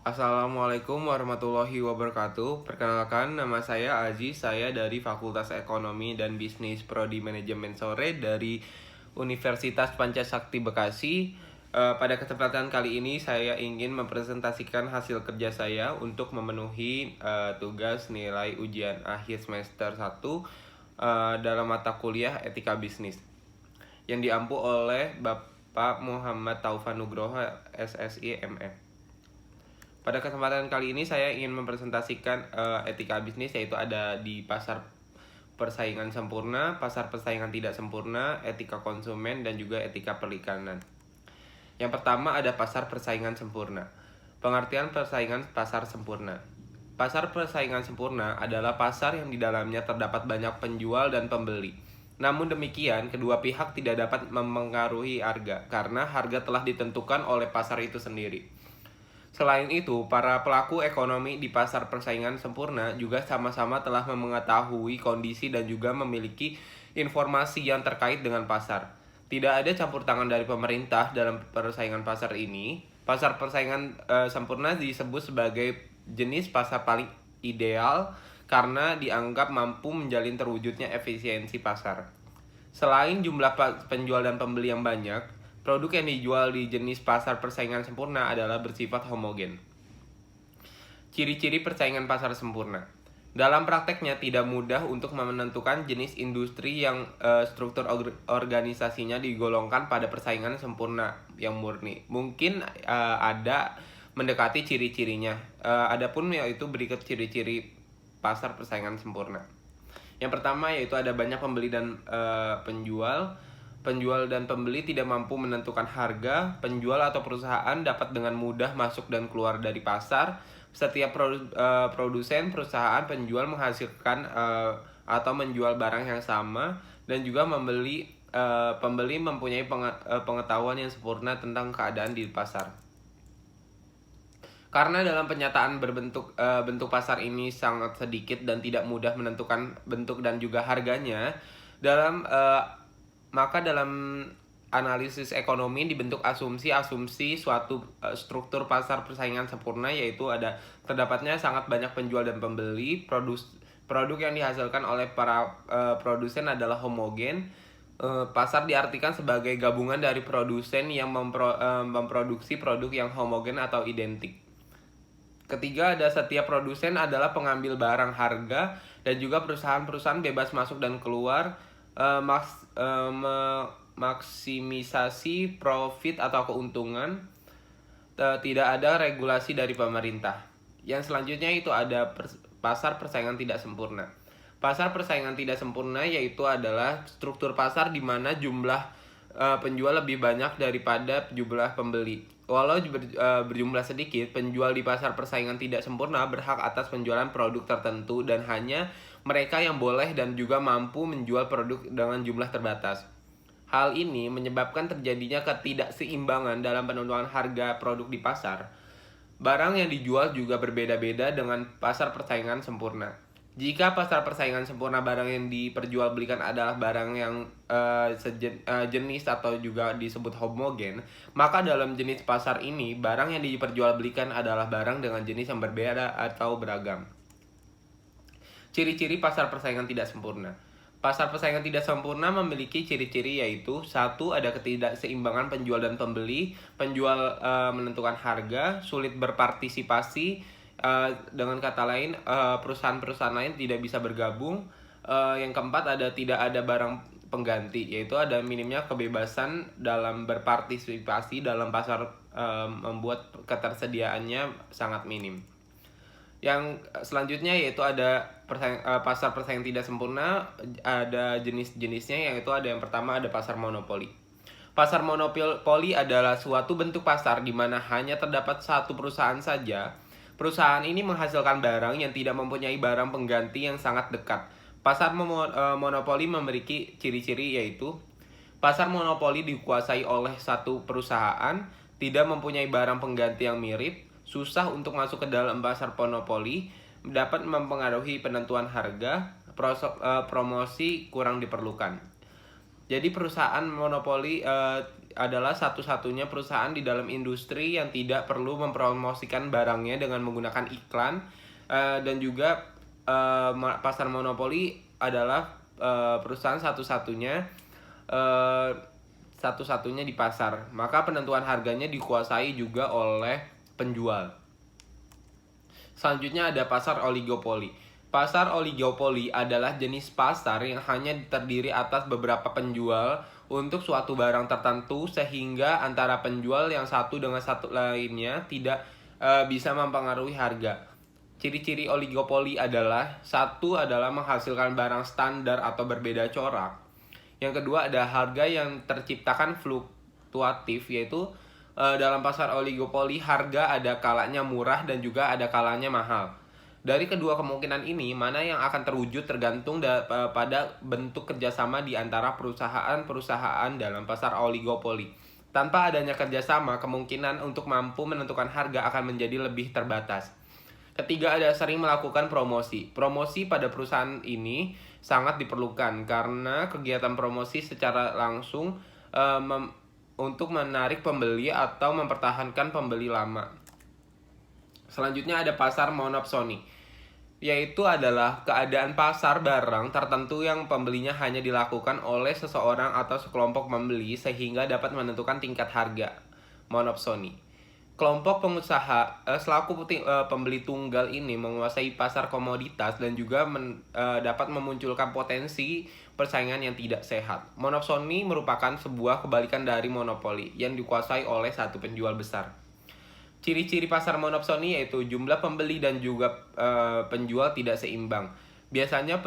Assalamualaikum warahmatullahi wabarakatuh. Perkenalkan, nama saya Aziz. Saya dari Fakultas Ekonomi dan Bisnis Prodi Manajemen Sore dari Universitas Pancasakti Bekasi. Pada kesempatan kali ini saya ingin mempresentasikan hasil kerja saya untuk memenuhi tugas nilai ujian akhir semester 1 dalam mata kuliah Etika Bisnis yang diampu oleh Bapak Muhammad Taufan Nugroho, SSI MF. Pada kesempatan kali ini saya ingin mempresentasikan etika bisnis, yaitu ada di pasar persaingan sempurna, pasar persaingan tidak sempurna, etika konsumen, dan juga etika perikanan. Yang pertama ada pasar persaingan sempurna. Pengertian persaingan pasar sempurna. Pasar persaingan sempurna adalah pasar yang di dalamnya terdapat banyak penjual dan pembeli. Namun demikian, kedua pihak tidak dapat memengaruhi harga karena harga telah ditentukan oleh pasar itu sendiri. Selain itu, para pelaku ekonomi di pasar persaingan sempurna juga sama-sama telah mengetahui kondisi dan juga memiliki informasi yang terkait dengan pasar. Tidak ada campur tangan dari pemerintah dalam persaingan pasar ini. Pasar persaingan sempurna disebut sebagai jenis pasar paling ideal karena dianggap mampu menjalin terwujudnya efisiensi pasar. Selain jumlah penjual dan pembeli yang banyak, produk yang dijual di jenis pasar persaingan sempurna adalah bersifat homogen. Ciri-ciri persaingan pasar sempurna. Dalam prakteknya tidak mudah untuk menentukan jenis industri yang struktur organisasinya digolongkan pada persaingan sempurna yang murni. Mungkin ada mendekati ciri-cirinya. Adapun yaitu berikut ciri-ciri pasar persaingan sempurna. Yang pertama yaitu ada banyak pembeli dan penjual. Penjual dan pembeli tidak mampu menentukan harga. Penjual atau perusahaan dapat dengan mudah masuk dan keluar dari pasar. Setiap produsen, perusahaan, penjual menghasilkan atau menjual barang yang sama, dan juga pembeli mempunyai pengetahuan yang sempurna tentang keadaan di pasar. Karena dalam penyataan bentuk pasar ini sangat sedikit dan tidak mudah menentukan bentuk dan juga harganya, maka dalam analisis ekonomi dibentuk asumsi suatu struktur pasar persaingan sempurna, yaitu ada terdapatnya sangat banyak penjual dan pembeli, produk yang dihasilkan oleh para produsen adalah homogen. Pasar diartikan sebagai gabungan dari produsen yang memproduksi produk yang homogen atau identik. Ketiga, ada setiap produsen adalah pengambil barang harga, dan juga perusahaan-perusahaan bebas masuk dan keluar, maksimisasi profit atau keuntungan. Tidak ada regulasi dari pemerintah. Yang selanjutnya itu ada pasar persaingan tidak sempurna. Pasar persaingan tidak sempurna yaitu adalah struktur pasar di mana jumlah penjual lebih banyak daripada jumlah pembeli. Walau berjumlah sedikit, penjual di pasar persaingan tidak sempurna berhak atas penjualan produk tertentu, dan hanya mereka yang boleh dan juga mampu menjual produk dengan jumlah terbatas. Hal ini menyebabkan terjadinya ketidakseimbangan dalam penentuan harga produk di pasar. Barang yang dijual juga berbeda-beda dengan pasar persaingan sempurna. Jika pasar persaingan sempurna barang yang diperjualbelikan adalah barang yang jenis atau juga disebut homogen, maka dalam jenis pasar ini barang yang diperjualbelikan adalah barang dengan jenis yang berbeda atau beragam. Ciri-ciri pasar persaingan tidak sempurna. Pasar persaingan tidak sempurna memiliki ciri-ciri yaitu: 1. Ada ketidakseimbangan penjual dan pembeli. Penjual menentukan harga, sulit berpartisipasi. Dengan kata lain, perusahaan-perusahaan lain tidak bisa bergabung. Yang keempat, tidak ada barang pengganti, yaitu ada minimnya kebebasan dalam berpartisipasi dalam pasar, membuat ketersediaannya sangat minim. Yang selanjutnya yaitu ada pasar persaingan tidak sempurna, ada jenis-jenisnya, yaitu ada yang pertama ada pasar monopoli. Pasar monopoli adalah suatu bentuk pasar di mana hanya terdapat satu perusahaan saja. Perusahaan ini menghasilkan barang yang tidak mempunyai barang pengganti yang sangat dekat. Pasar monopoli memiliki ciri-ciri yaitu: pasar monopoli dikuasai oleh satu perusahaan, tidak mempunyai barang pengganti yang mirip, susah untuk masuk ke dalam pasar monopoli, dapat mempengaruhi penentuan harga, promosi kurang diperlukan. Jadi perusahaan monopoli adalah satu-satunya perusahaan di dalam industri yang tidak perlu mempromosikan barangnya dengan menggunakan iklan, dan juga pasar monopoli adalah perusahaan satu-satunya di pasar. Maka penentuan harganya dikuasai juga oleh penjual. Selanjutnya ada pasar oligopoli. Pasar oligopoli adalah jenis pasar yang hanya terdiri atas beberapa penjual untuk suatu barang tertentu, sehingga antara penjual yang satu dengan satu lainnya tidak bisa mempengaruhi harga. Ciri-ciri oligopoli adalah: satu adalah menghasilkan barang standar atau berbeda corak. Yang kedua ada harga yang terciptakan fluktuatif, yaitu dalam pasar oligopoli harga ada kalanya murah dan juga ada kalanya mahal. Dari kedua kemungkinan ini, mana yang akan terwujud tergantung pada bentuk kerjasama di antara perusahaan-perusahaan dalam pasar oligopoli. Tanpa adanya kerjasama, kemungkinan untuk mampu menentukan harga akan menjadi lebih terbatas. Ketiga, ada sering melakukan promosi. Promosi pada perusahaan ini sangat diperlukan karena kegiatan promosi secara langsung untuk menarik pembeli atau mempertahankan pembeli lama. Selanjutnya ada pasar monopsoni, yaitu adalah keadaan pasar barang tertentu yang pembelinya hanya dilakukan oleh seseorang atau sekelompok pembeli sehingga dapat menentukan tingkat harga. Monopsoni. Kelompok pengusaha selaku pembeli tunggal ini menguasai pasar komoditas dan juga dapat memunculkan potensi persaingan yang tidak sehat. Monopsoni merupakan sebuah kebalikan dari monopoli yang dikuasai oleh satu penjual besar. Ciri-ciri pasar monopsoni yaitu jumlah pembeli dan juga penjual tidak seimbang. Biasanya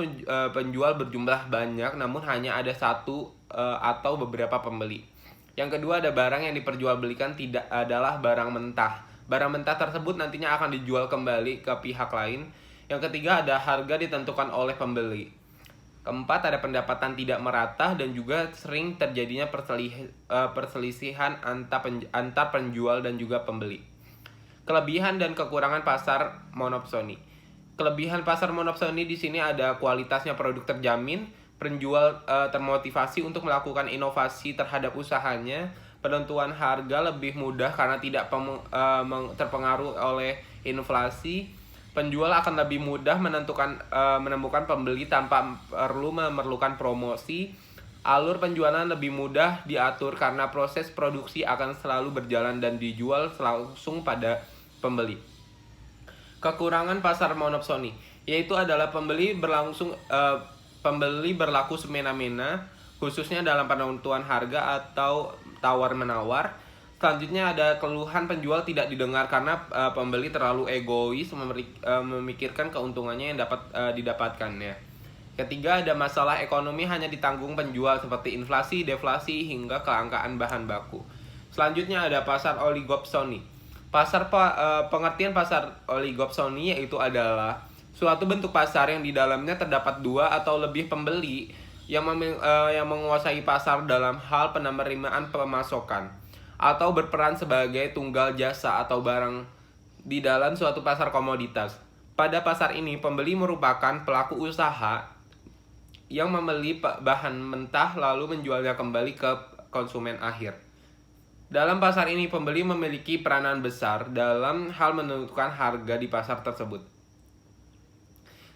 penjual berjumlah banyak namun hanya ada satu atau beberapa pembeli. Yang kedua ada barang yang diperjualbelikan tidak adalah barang mentah. Barang mentah tersebut nantinya akan dijual kembali ke pihak lain. Yang ketiga ada harga ditentukan oleh pembeli. Keempat ada pendapatan tidak merata dan juga sering terjadinya perselisihan antar penjual dan juga pembeli. Kelebihan dan kekurangan pasar monopsoni. Kelebihan pasar monopsoni di sini ada kualitasnya produk terjamin, penjual termotivasi untuk melakukan inovasi terhadap usahanya, penentuan harga lebih mudah karena tidak terpengaruh oleh inflasi, penjual akan lebih mudah menemukan pembeli tanpa perlu memerlukan promosi, alur penjualan lebih mudah diatur karena proses produksi akan selalu berjalan dan dijual langsung pada pembeli. Kekurangan pasar monopsoni yaitu adalah pembeli berlaku semena-mena, khususnya dalam penentuan harga atau tawar-menawar. Selanjutnya ada keluhan penjual tidak didengar karena pembeli terlalu egois memikirkan keuntungannya yang dapat didapatkannya. Ketiga, ada masalah ekonomi hanya ditanggung penjual seperti inflasi, deflasi, hingga kelangkaan bahan baku. Selanjutnya ada pasar oligopsoni. Pengertian pasar oligopsoni yaitu adalah suatu bentuk pasar yang di dalamnya terdapat dua atau lebih pembeli yang menguasai pasar dalam hal penerimaan pemasokan atau berperan sebagai tunggal jasa atau barang di dalam suatu pasar komoditas. Pada pasar ini, pembeli merupakan pelaku usaha yang membeli bahan mentah lalu menjualnya kembali ke konsumen akhir. Dalam pasar ini, pembeli memiliki peranan besar dalam hal menentukan harga di pasar tersebut.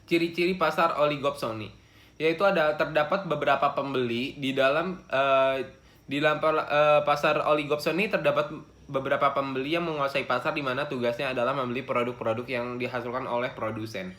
Ciri-ciri pasar oligopsoni yaitu terdapat beberapa pembeli di dalam pasar oligopsoni terdapat beberapa pembeli yang menguasai pasar di mana tugasnya adalah membeli produk-produk yang dihasilkan oleh produsen.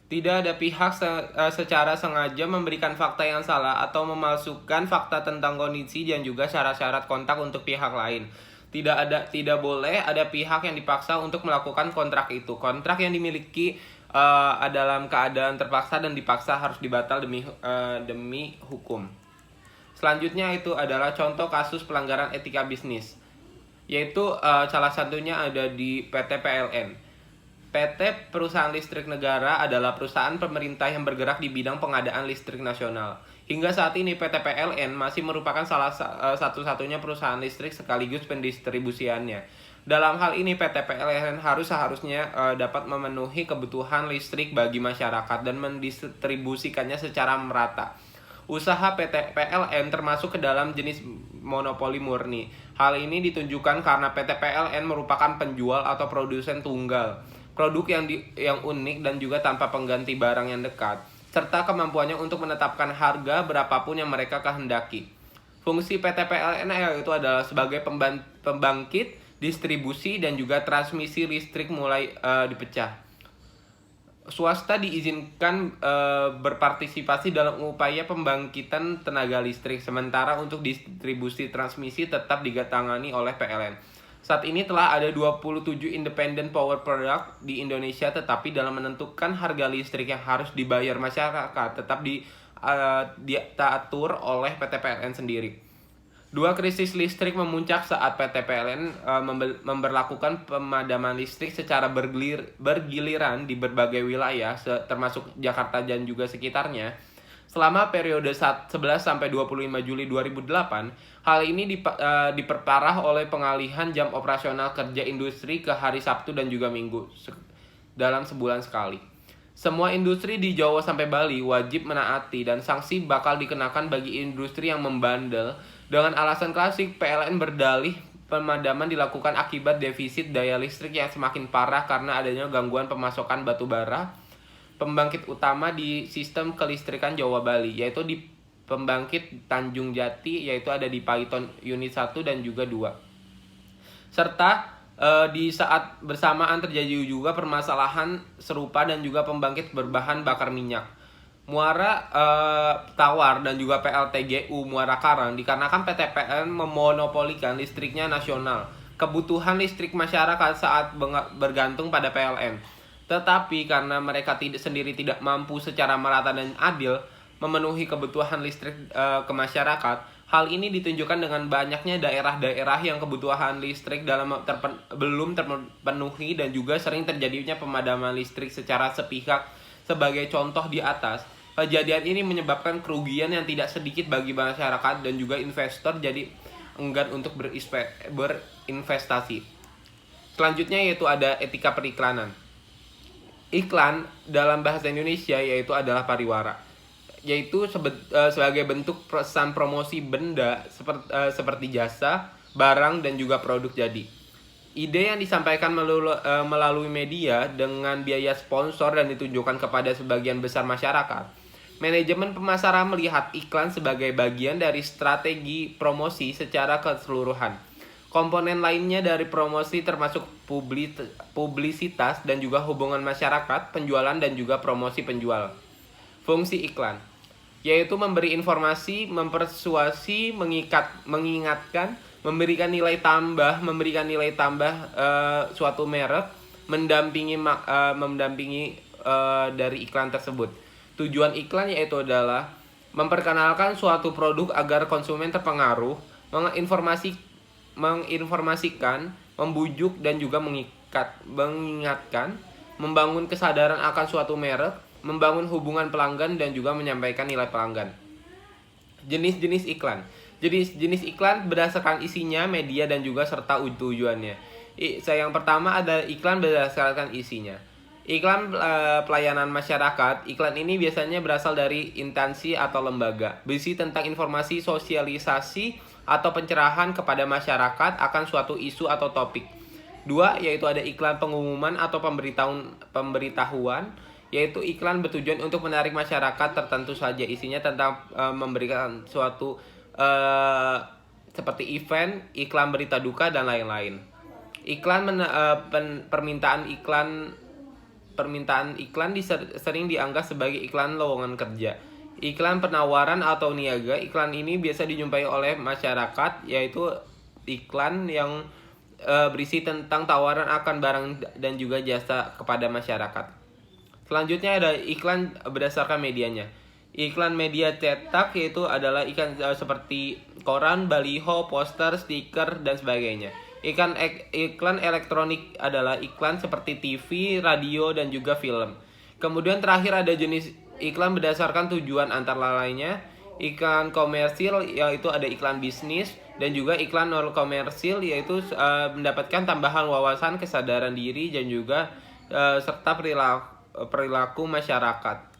Tidak ada pihak secara sengaja memberikan fakta yang salah atau memalsukan fakta tentang kondisi dan juga syarat-syarat kontak untuk pihak lain. Tidak boleh ada pihak yang dipaksa untuk melakukan kontrak itu. Kontrak yang dimiliki dalam keadaan terpaksa dan dipaksa harus dibatal demi hukum. Selanjutnya itu adalah contoh kasus pelanggaran etika bisnis, yaitu salah satunya ada di PT PLN. PT Perusahaan Listrik Negara adalah perusahaan pemerintah yang bergerak di bidang pengadaan listrik nasional. Hingga saat ini PT PLN masih merupakan salah satu-satunya perusahaan listrik sekaligus pendistribusiannya. Dalam hal ini PT PLN seharusnya dapat memenuhi kebutuhan listrik bagi masyarakat dan mendistribusikannya secara merata. Usaha PT PLN termasuk ke dalam jenis monopoli murni. Hal ini ditunjukkan karena PT PLN merupakan penjual atau produsen tunggal, produk yang unik dan juga tanpa pengganti barang yang dekat, serta kemampuannya untuk menetapkan harga berapapun yang mereka kehendaki. Fungsi PT PLN itu adalah sebagai pembangkit, distribusi, dan juga transmisi listrik mulai dipecah. Swasta diizinkan berpartisipasi dalam upaya pembangkitan tenaga listrik, sementara untuk distribusi transmisi tetap digatangani oleh PLN. Saat ini telah ada 27 independent power product di Indonesia, tetapi dalam menentukan harga listrik yang harus dibayar masyarakat tetap diatur oleh PT PLN sendiri. Dua krisis listrik memuncak saat PT PLN memberlakukan pemadaman listrik secara bergiliran di berbagai wilayah, termasuk Jakarta dan juga sekitarnya. Selama periode 11 sampai 25 Juli 2008, hal ini diperparah oleh pengalihan jam operasional kerja industri ke hari Sabtu dan juga Minggu dalam sebulan sekali. Semua industri di Jawa sampai Bali wajib menaati dan sanksi bakal dikenakan bagi industri yang membandel. Dengan alasan klasik, PLN berdalih pemadaman dilakukan akibat defisit daya listrik yang semakin parah karena adanya gangguan pemasokan batu bara pembangkit utama di sistem kelistrikan Jawa Bali, yaitu di pembangkit Tanjung Jati, yaitu ada di Paiton Unit 1 dan juga 2. Serta di saat bersamaan terjadi juga permasalahan serupa dan juga pembangkit berbahan bakar minyak Muara Tawar dan juga PLTGU Muara Karang, dikarenakan PT PLN memonopolikan listriknya nasional. Kebutuhan listrik masyarakat saat bergantung pada PLN. Tetapi karena mereka sendiri tidak mampu secara merata dan adil memenuhi kebutuhan listrik ke masyarakat, hal ini ditunjukkan dengan banyaknya daerah-daerah yang kebutuhan listrik belum terpenuhi dan juga sering terjadinya pemadaman listrik secara sepihak. Sebagai contoh di atas, kejadian ini menyebabkan kerugian yang tidak sedikit bagi masyarakat dan juga investor jadi enggan untuk berinvestasi. Selanjutnya yaitu ada etika periklanan. Iklan dalam bahasa Indonesia yaitu adalah pariwara, yaitu sebagai bentuk pesan promosi benda seperti jasa, barang, dan juga produk jadi. Ide yang disampaikan melalui media dengan biaya sponsor dan ditunjukkan kepada sebagian besar masyarakat. Manajemen pemasaran melihat iklan sebagai bagian dari strategi promosi secara keseluruhan. Komponen lainnya dari promosi termasuk publisitas dan juga hubungan masyarakat, penjualan, dan juga promosi penjual. Fungsi iklan yaitu memberi informasi, mempersuasi, mengingatkan, memberikan nilai tambah suatu merek, mendampingi dari iklan tersebut. Tujuan iklan yaitu adalah memperkenalkan suatu produk agar konsumen terpengaruh, menginformasikan, membujuk, dan juga mengingatkan, membangun kesadaran akan suatu merek, membangun hubungan pelanggan, dan juga menyampaikan nilai pelanggan. Jenis-jenis iklan. Jenis iklan berdasarkan isinya, media, dan juga serta tujuannya. Yang pertama ada iklan berdasarkan isinya. Iklan pelayanan masyarakat. Iklan ini biasanya berasal dari instansi atau lembaga, berisi tentang informasi sosialisasi atau pencerahan kepada masyarakat akan suatu isu atau topik. 2, yaitu ada iklan pengumuman atau pemberitahuan, yaitu iklan bertujuan untuk menarik masyarakat tertentu saja. Isinya tentang memberikan suatu seperti event, iklan berita duka, dan lain-lain. Permintaan iklan permintaan iklan sering dianggap sebagai iklan lowongan kerja. Iklan penawaran atau niaga, iklan ini biasa dijumpai oleh masyarakat, yaitu iklan yang berisi tentang tawaran akan barang dan juga jasa kepada masyarakat. Selanjutnya ada iklan berdasarkan medianya. Iklan media cetak yaitu adalah iklan seperti koran, baliho, poster, stiker, dan sebagainya. Iklan elektronik adalah iklan seperti TV, radio, dan juga film. Kemudian terakhir ada jenis iklan berdasarkan tujuan antara lainnya. Iklan komersil yaitu ada iklan bisnis, dan juga iklan non komersil yaitu mendapatkan tambahan wawasan, kesadaran diri, dan juga serta perilaku masyarakat.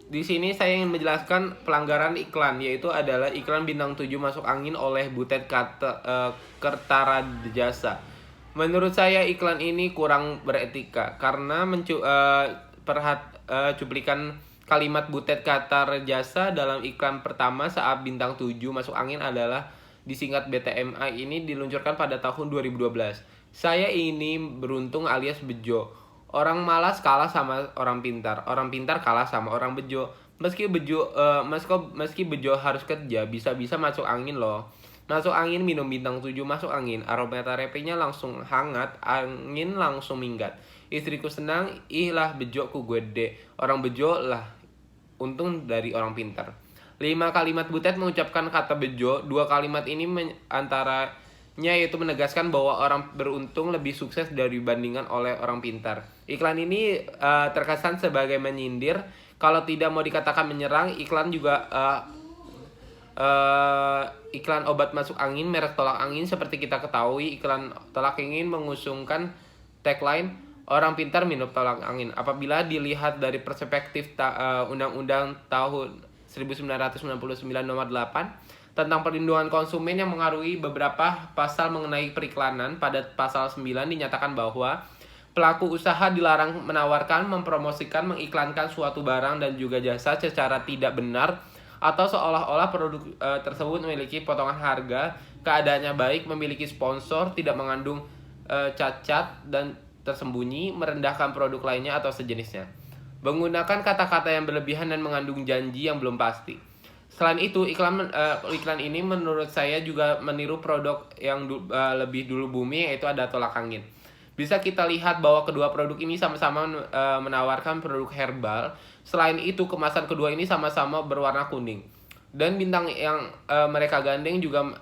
Di sini saya ingin menjelaskan pelanggaran iklan, yaitu adalah iklan bintang 7 masuk angin oleh Butet Kertaradjasa. Menurut saya iklan ini kurang beretika karena cuplikan kalimat Butet Kertaradjasa dalam iklan pertama saat bintang 7 masuk angin adalah disingkat BTMA ini diluncurkan pada tahun 2012. Saya ini beruntung alias bejo. Orang malas kalah sama orang pintar kalah sama orang bejo. Meski bejo harus kerja, bisa-bisa masuk angin loh. Masuk angin minum bintang 7 masuk angin, aromaterapinya langsung hangat, angin langsung minggat. Istriku senang, ih lah bejo ku gede. Orang bejo lah untung dari orang pintar. 5 kalimat Butet mengucapkan kata bejo. 2 kalimat ini antaranya yaitu menegaskan bahwa orang beruntung lebih sukses dibandingkan oleh orang pintar. Iklan ini terkesan sebagai menyindir. Kalau tidak mau dikatakan menyerang, iklan juga iklan obat masuk angin merek tolak angin seperti kita ketahui. Iklan tolak angin mengusungkan tagline orang pintar minum tolak angin. Apabila dilihat dari perspektif Undang-Undang tahun 1999 nomor 8 tentang perlindungan konsumen yang mengaruhi beberapa pasal mengenai periklanan, pada pasal 9 dinyatakan bahwa pelaku usaha dilarang menawarkan, mempromosikan, mengiklankan suatu barang dan juga jasa secara tidak benar atau seolah-olah produk tersebut memiliki potongan harga, keadaannya baik, memiliki sponsor, tidak mengandung cacat dan tersembunyi, merendahkan produk lainnya atau sejenisnya, menggunakan kata-kata yang berlebihan dan mengandung janji yang belum pasti. Selain itu, iklan ini menurut saya juga meniru produk yang lebih dulu booming, yaitu ada tolak angin. Bisa kita lihat bahwa kedua produk ini sama-sama menawarkan produk herbal. Selain itu, kemasan kedua ini sama-sama berwarna kuning. Dan bintang yang mereka gandeng juga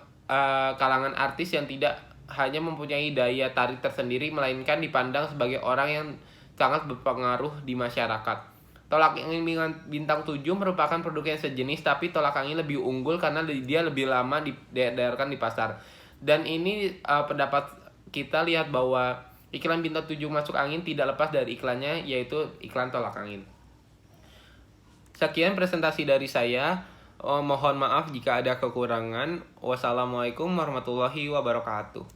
kalangan artis yang tidak hanya mempunyai daya tarik tersendiri, melainkan dipandang sebagai orang yang sangat berpengaruh di masyarakat. Tolak angin bintang 7 merupakan produk yang sejenis, tapi tolak angin lebih unggul karena dia lebih lama diedarkan di pasar. Dan ini pendapat kita lihat bahwa iklan bintang 7 masuk angin tidak lepas dari iklannya, yaitu iklan tolak angin. Sekian presentasi dari saya. Mohon maaf jika ada kekurangan. Wassalamualaikum warahmatullahi wabarakatuh.